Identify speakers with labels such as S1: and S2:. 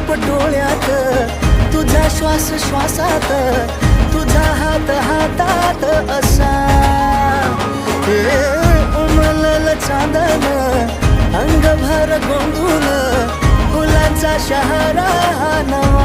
S1: रूप डोळ्यात, तुझा श्वास श्वासात, तुझा हात हातात असा. उमलल चांदन अंगभर गोंधून, फुलांचा शहरा नवा.